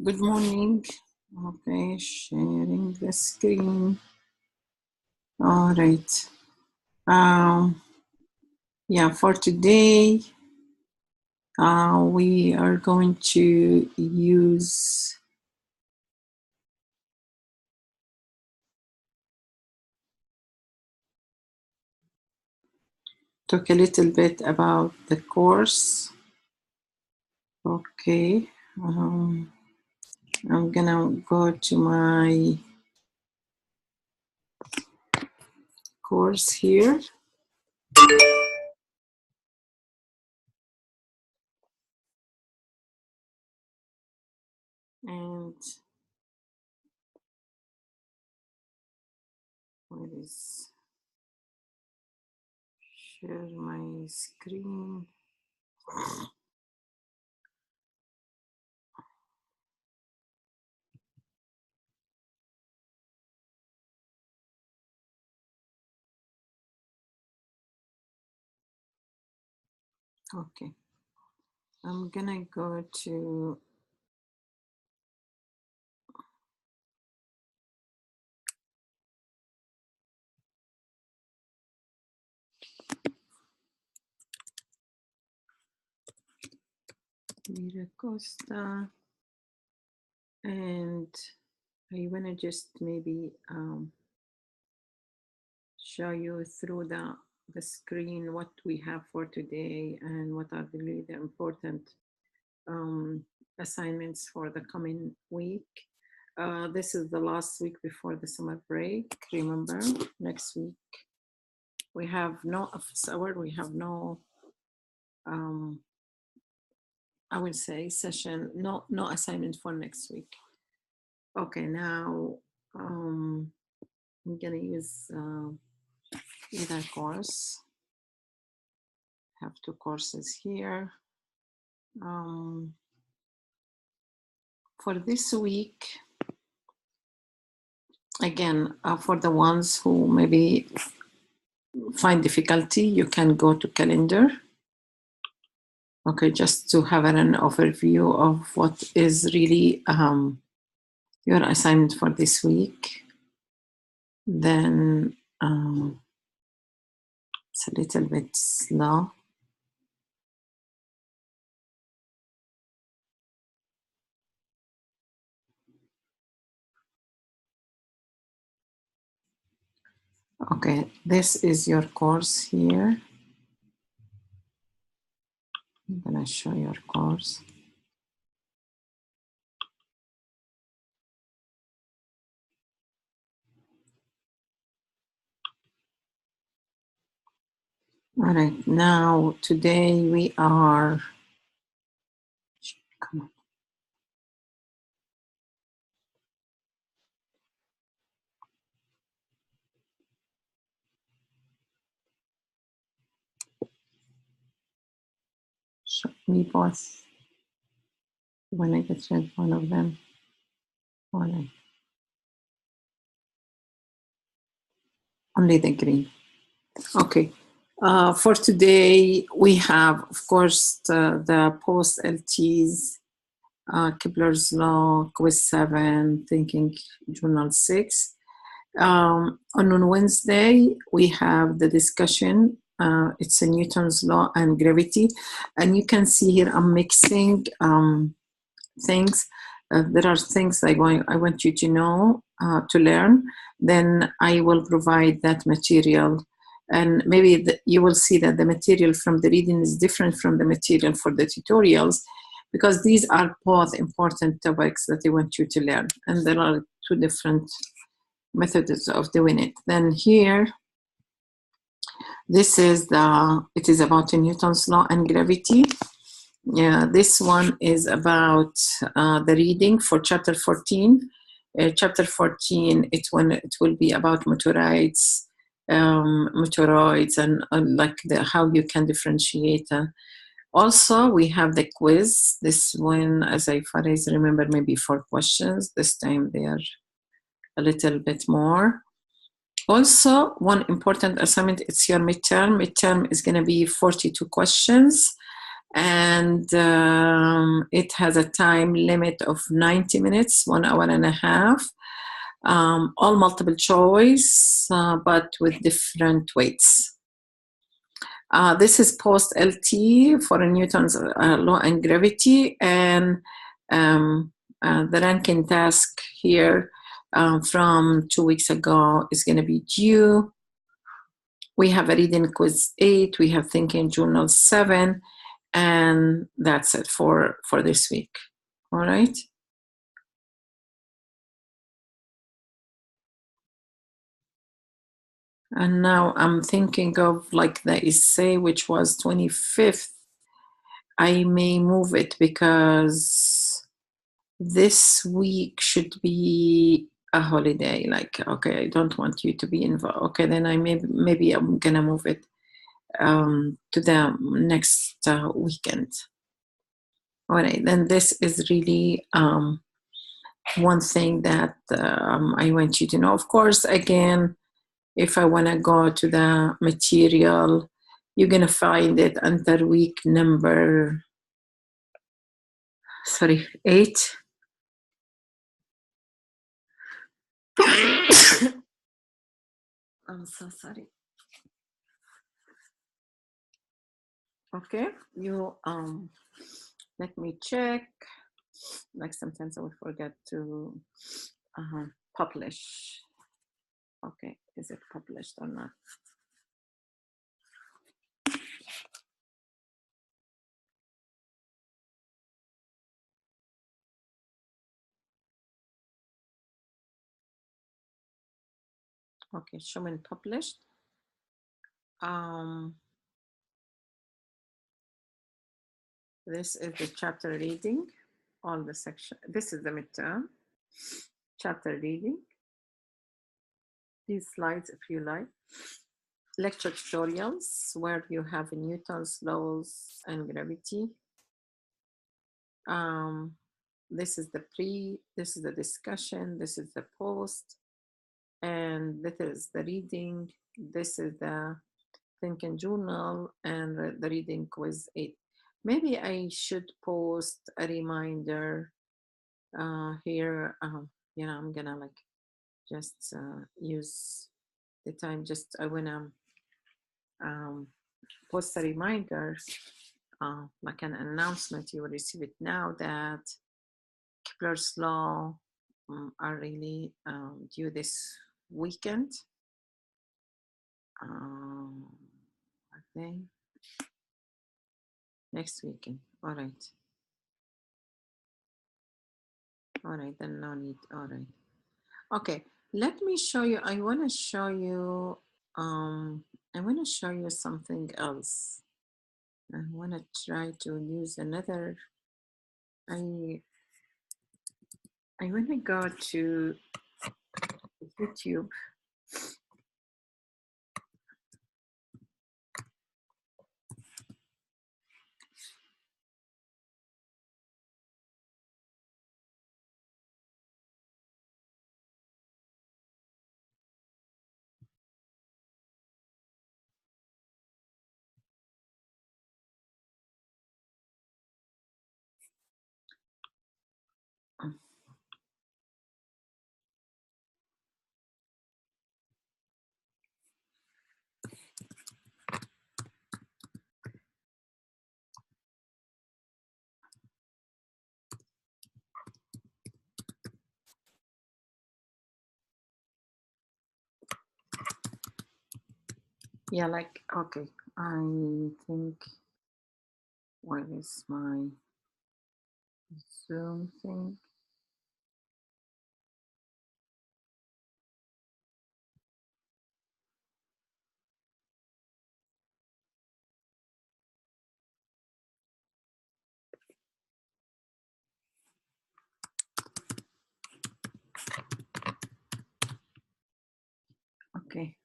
Good morning. Okay, sharing the screen. All right. Yeah, for today, we are going to talk a little bit about the course. Okay. I'm gonna go to my course here. And where is share my screen? Okay. I'm gonna go to Mira Costa, and I want to just maybe show you through the screen what we have for today and what are really the important assignments for the coming week. This is the last week before the summer break. Remember, next week we have no office hour. We have no, I will say, session. No assignment for next week. Okay, now I'm gonna use either course. I have two courses here. For this week, again, for the ones who maybe find difficulty, you can go to calendar. Okay, just to have an overview of what is really your assignment for this week. Then it's a little bit slow. Okay, this is your course here. I'm gonna show your course. All right, now today we are, come on. Show me both. When I get rid one of them. All right. Only the green. Okay. For today, we have, of course, the post-LTs, Kepler's Law, Quiz 7, Thinking Journal 6. On Wednesday, we have the discussion. It's a Newton's Law and Gravity. And you can see here I'm mixing things. There are things I want you to know, to learn. Then I will provide that material. And maybe you will see that the material from the reading is different from the material for the tutorials, because these are both important topics that I want you to learn. And there are two different methods of doing it. Then here, this is it is about Newton's Law and Gravity. Yeah, this one is about the reading for chapter 14. Chapter 14, it will be about motoroids, and like how you can differentiate. Also, we have the quiz. This one, as far as I remember, maybe 4 questions. This time they are a little bit more. Also, one important assignment, it's your midterm. Midterm is going to be 42 questions. and it has a time limit of 90 minutes, 1 hour and a half, all multiple choice, but with different weights. This is post LT for Newton's law and gravity, and the ranking task here from 2 weeks ago is going to be due. We have a reading quiz 8, we have thinking journal 7, and that's it for this week. All right. And now I'm thinking of like the essay, which was 25th. I may move it because this week should be a holiday. Like, okay, I don't want you to be involved. Okay, then I maybe I'm gonna move it to the next weekend. All right, then this is really one thing that I want you to know. Of course, again, if I want to go to the material, you're going to find it under week number, 8. I'm so sorry. Okay, you let me check. Like sometimes I will forget to publish. Okay, is it published or not? Okay, showing published. This is the chapter reading, all the section. This is the midterm chapter reading. These slides, if you like. Lecture tutorials, where you have Newton's laws and gravity. This is the this is the discussion, this is the post, and this is the reading. This is the thinking journal and the reading quiz 8. Maybe I should post a reminder here. You know, I'm gonna like just use the time. Just I wanna post a reminder, like an announcement. You will receive it now that Kepler's law are really due this weekend. I think next weekend. All right. All right, then no need. All right. Okay, let me show you. I want to show you. I want to show you something else. I want to try to use another. I want to go to YouTube. Yeah, like, okay, I think, where is my Zoom thing? Okay.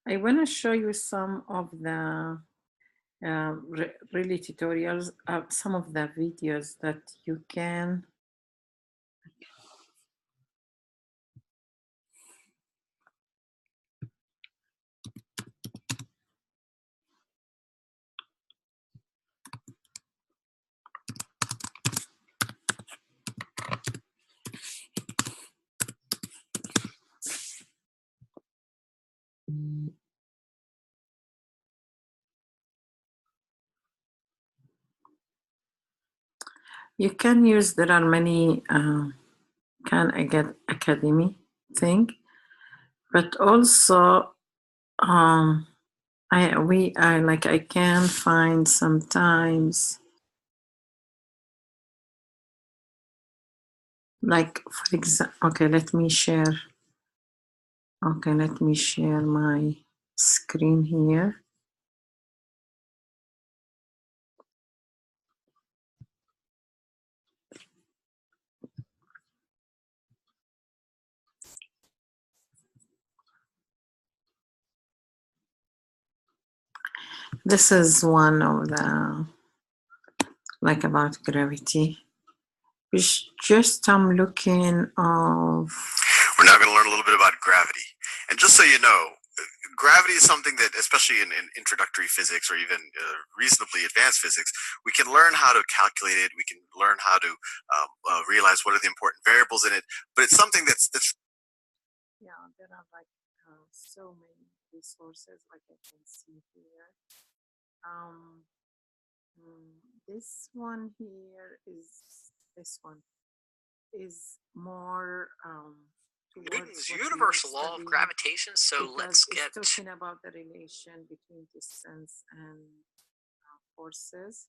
I want to show you some of the really tutorials, some of the videos that you can You can use, there are many Khan Academy thing, but also I can find sometimes, like for example, okay, let me share my screen here. This is one of the, like, about gravity. It's just I'm looking of. We're now going to learn a little bit about gravity. And just so you know, gravity is something that, especially in introductory physics or even reasonably advanced physics, we can learn how to calculate it. We can learn how to realize what are the important variables in it. But it's something that's Yeah, there are like so many resources, like I can see here. This one here this one is more Newton's universal law of gravitation. So let's get talking about the relation between distance and forces.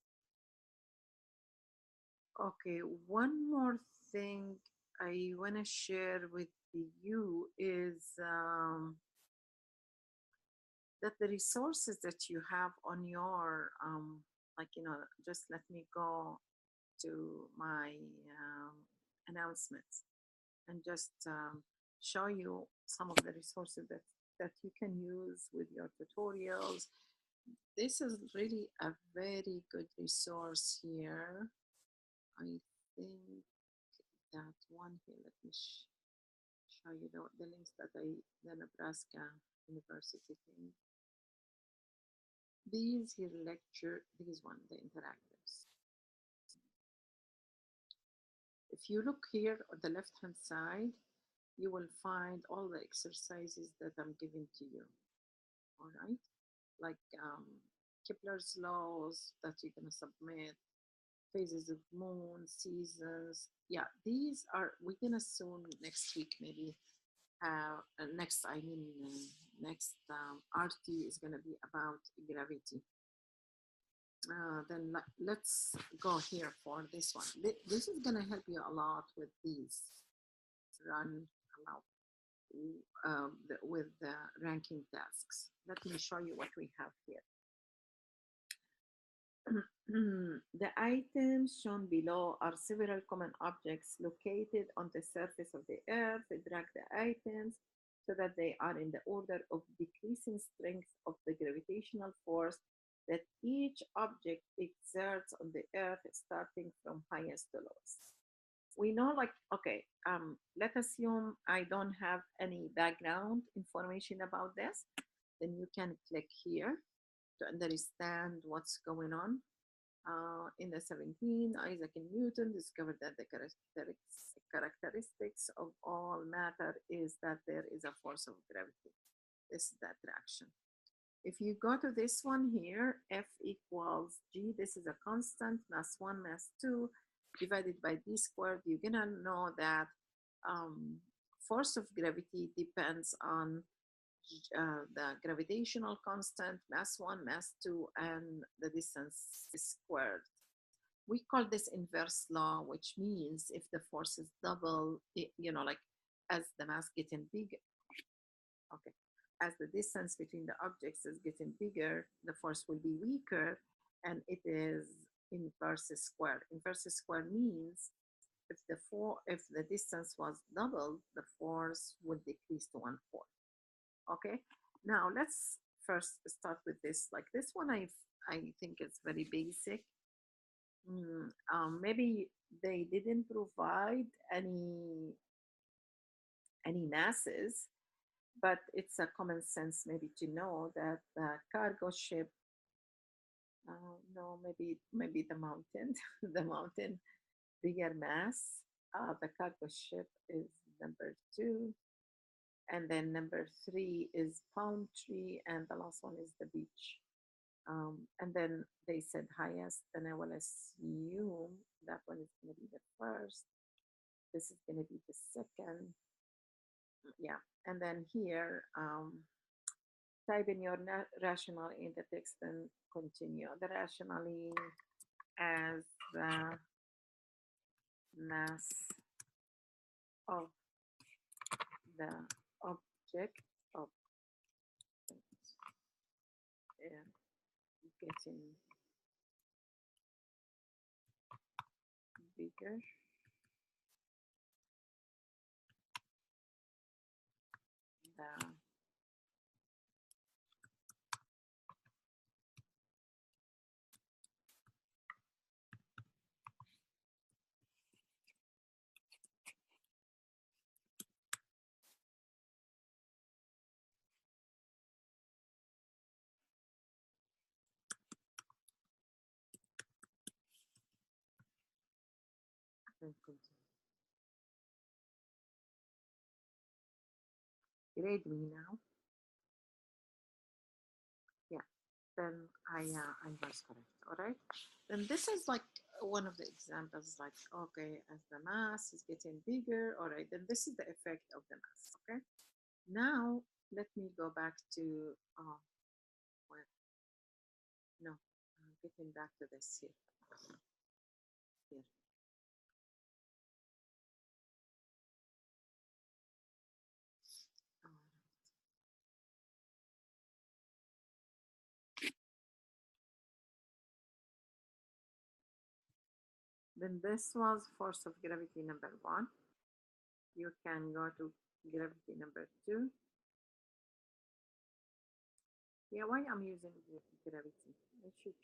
Okay, one more thing I want to share with you is that the resources that you have on your like, just let me go to my announcements and just show you some of the resources that you can use with your tutorials. This is really a very good resource here. I think that one here, let me show you the links that the Nebraska University thing. These here these one, the interactives. If you look here on the left hand side, you will find all the exercises that I'm giving to you. All right, like Kepler's laws that you're gonna submit, phases of moon, seasons. Yeah, these are, we're gonna soon next week maybe. Next RT is gonna be about gravity. Then let's go here for this one. This is gonna help you a lot with these run allow with the ranking tasks. Let me show you what we have here. The items shown below are several common objects located on the surface of the earth. Drag the items so that they are in the order of decreasing strength of the gravitational force that each object exerts on the earth, starting from highest to lowest. We know, like, okay, let's assume I don't have any background information about this. Then you can click here to understand what's going on. In the 17, Isaac Newton discovered that the characteristics of all matter is that there is a force of gravity. This is the attraction. If you go to this one here, F equals G, this is a constant, mass 1, mass 2, divided by D squared, you're gonna know that force of gravity depends on the gravitational constant, mass 1, mass 2, and the distance squared. We call this inverse law, which means if the force is double, like as the mass getting bigger, okay, as the distance between the objects is getting bigger, the force will be weaker, and it is inverse squared. Inverse squared means if the distance was doubled, the force would decrease to 1/4. Okay, now let's first start with this. Like this one, I think it's very basic. Maybe they didn't provide any masses, but it's a common sense maybe to know that the cargo ship. No, maybe the mountain, the mountain bigger mass. The cargo ship is number 2. And then number 3 is palm tree, and the last one is the beach. And then they said highest, then I will assume that one is going to be the first. This is going to be the second. Yeah. And then here, type in your rationale in the text and continue. The rationale as the mass of the object of getting bigger. The grade me now. Yeah, then I was correct. All right. Then this is like one of the examples. Like, okay, as the mass is getting bigger, all right. Then this is the effect of the mass. Okay. Now let me go back to well, no, getting back to this here. Here. Then this was force of gravity number 1. You can go to gravity number 2. Yeah, why I'm using gravity? It should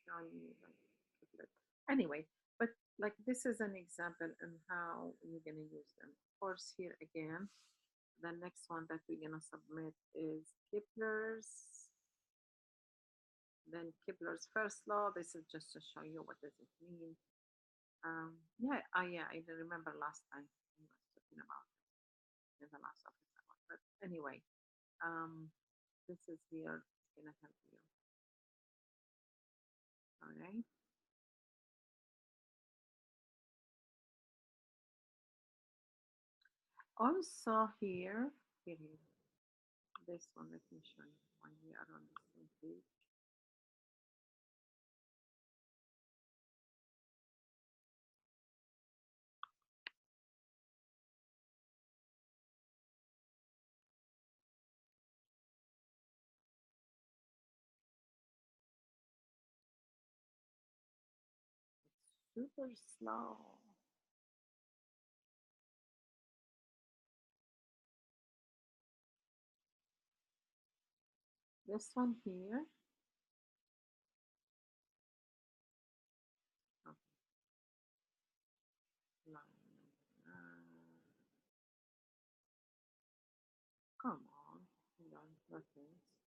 show you like anyway, but like this is an example on how you're gonna use them. Of course, here again, the next one that we're gonna submit is Kepler's. Then Kepler's first law. This is just to show you what does it mean. Yeah, I remember last time I was talking about it in the last episode. But anyway, this is here. It's gonna help you. All right. Also here, this one, let me show you when we are on the same page. Super slow. This one here. Okay. Come on. Nothing.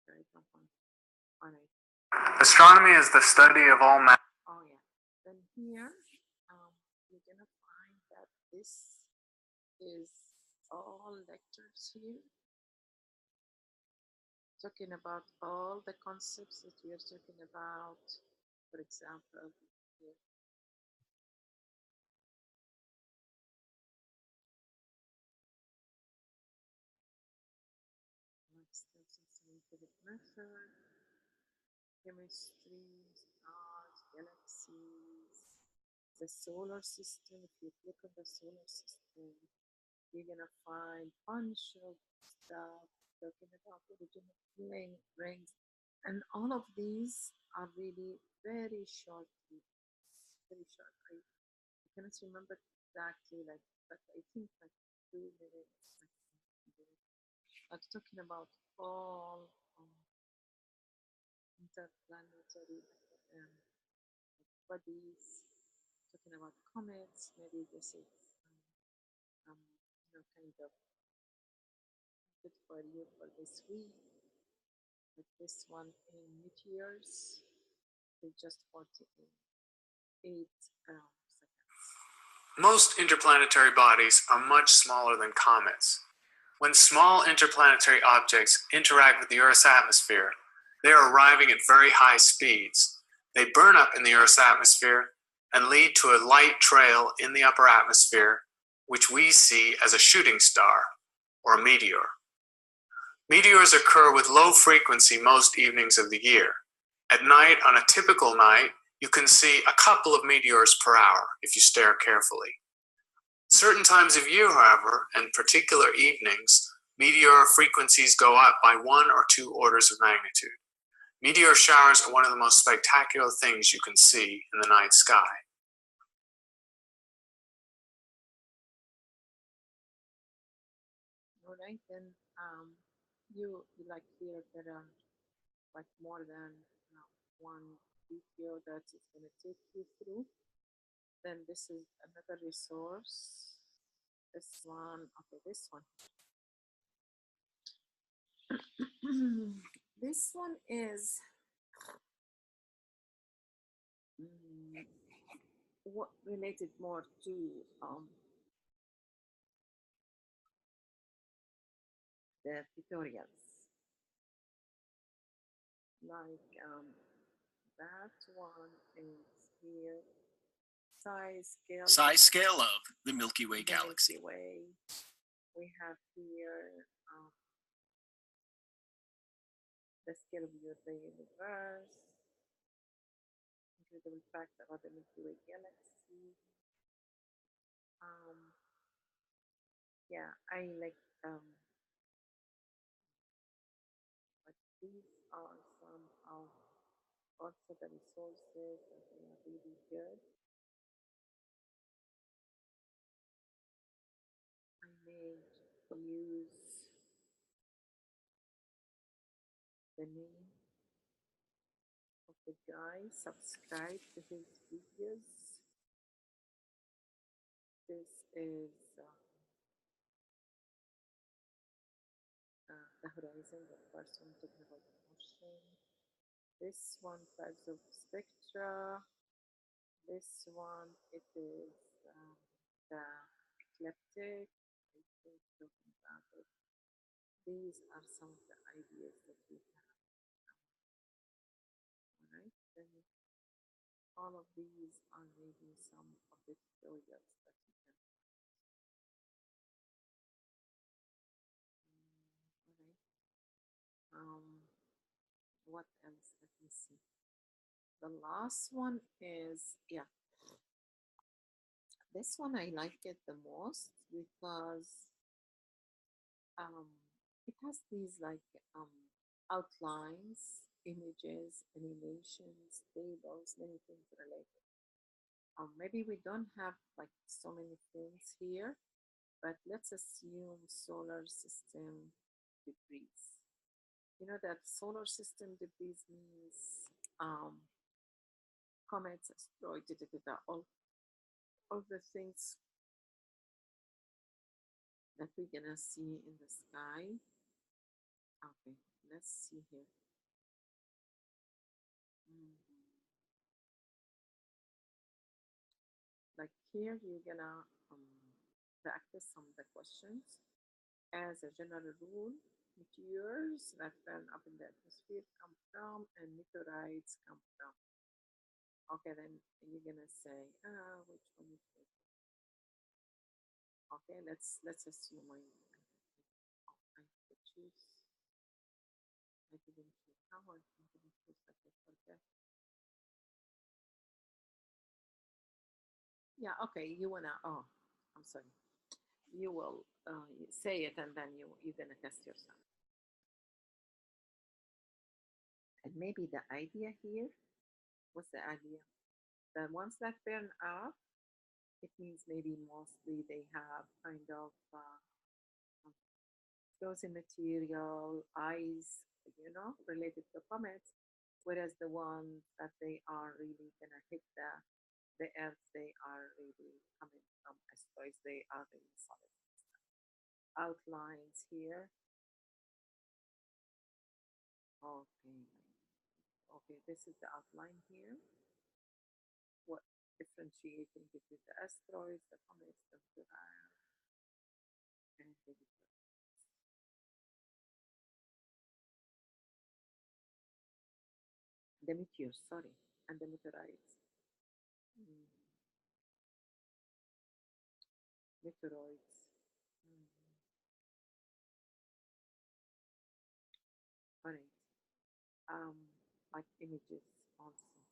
Right. All right. Astronomy is the study of all matter. Oh yeah. Then here, you're gonna find that this is all lectures here, talking about all the concepts that we are talking about. For example, here. Scientific method, chemistry, stars, galaxies, the solar system. If you click on the solar system, you're gonna find a bunch of stuff talking about original rings, and all of these are really very short videos. Very short. I cannot remember exactly, like, but I think like 2 minutes. Like talking about all interplanetary bodies, talking about comets. Maybe this is kind of good for you for this week. But this one in meteors is just 48 seconds. Most interplanetary bodies are much smaller than comets. When small interplanetary objects interact with the Earth's atmosphere, They are arriving at very high speeds. They burn up in the Earth's atmosphere and lead to a light trail in the upper atmosphere, which we see as a shooting star or a meteor. Meteors occur with low frequency most evenings of the year. At night, on a typical night, you can see a couple of meteors per hour if you stare carefully. Certain times of year, however, and particular evenings, meteor frequencies go up by 1 or 2 orders of magnitude. Meteor showers are one of the most spectacular things you can see in the night sky. All right, then you like here there are like more than one video that is going to take you through. Then this is another resource. This one, okay, this one. This one is what related more to the tutorials, like that one is here, size scale of the Milky Way the galaxy. Milky Way. We have here the scale of the universe, incredible fact about the Milky Way galaxy. Yeah, I like but these are some of also the resources that they are really good. I may use the name of the guy, subscribe to his videos. This is the horizon, the first one talking about motion. This one, types of spectra. This one, it is the ecliptic. I think talking about it. These are some of the ideas that we have. All right, then all of these are maybe some of the tutorials that you can find. All right. What else? Let me see. The last one is, yeah, this one I like it the most because it has these like outlines, images, animations, tables, many things related. Maybe we don't have like so many things here, but let's assume solar system debris. You know that solar system debris means comets, asteroids, all the things that we're gonna see in the sky. Okay, let's see here. Like here, you're gonna practice some of the questions. As a general rule, meteors that burn up in the atmosphere come from, and meteorites come from. Okay, then you're gonna say, which one is it? Okay, let's assume I could choose. I didn't choose. How I didn't choose that? I forget. Yeah. Okay. You wanna? Oh, I'm sorry. You will say it, and then you're gonna test yourself. And maybe the idea here. What's the idea? The ones that burn up, it means maybe mostly they have kind of frozen material, ice, related to comets, whereas the ones that they are really gonna hit the earth, they are really coming from asteroids, they are really solid. Outlines here. Okay, this is the outline here. What differentiating between the asteroids, the comets, the meteorites, and the the meteors, sorry, and the meteorites. Mm, meteoroids. Mm, all right. Like images also,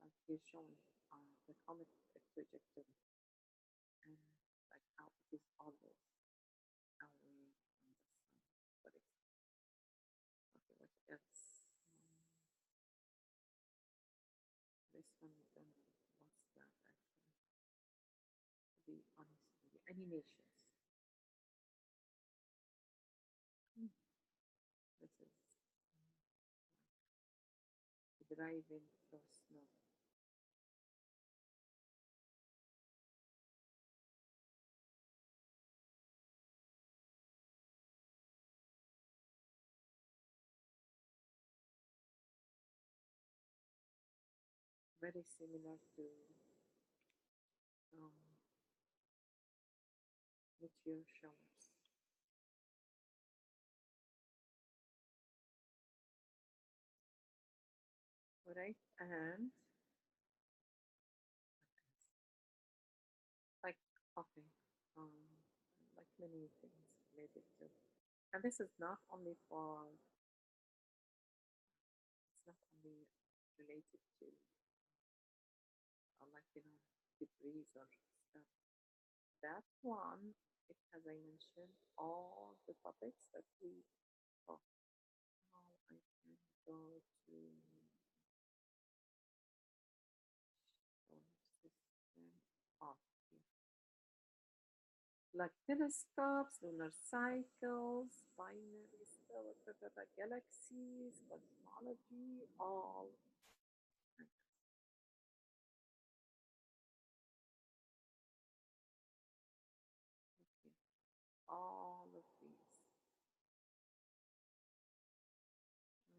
like here showing the comet trajectory and like how it is always away from the sun. For example, okay, what else? This one we don't know. What's that actually? To be honest with you, animations. Hmm. This is driving through snow. Very similar to um, meteor showers. All right, and like okay, um, like many things related to, and this is not only for, it's not only related to like debris or stuff. That one, it as I mentioned, all the topics that we talked. Now I can go to solar system. Oh, here. Like telescopes, lunar cycles, binary stellar galaxies, cosmology, all. Okay. All of these.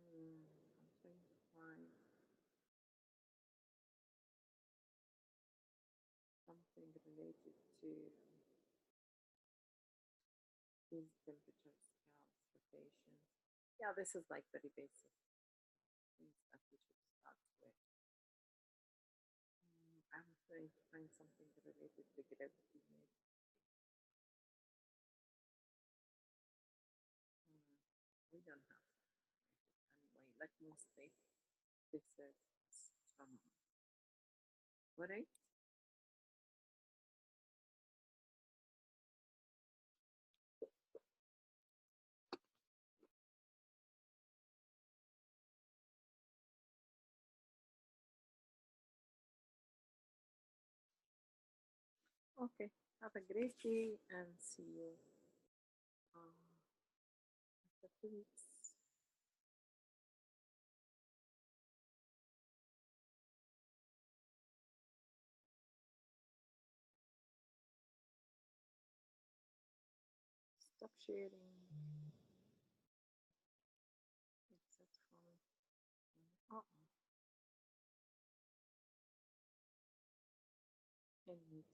I'm trying to find something related to these temperature scales, rotations. Yeah, this is like very basic things that we should start with. I'm trying to find something related to gravity, maybe. We don't have anyway. Like mostly, this is astronomy. All right. Okay. Have a great day and see you after 2 weeks. Stop sharing. Except for uh-oh. And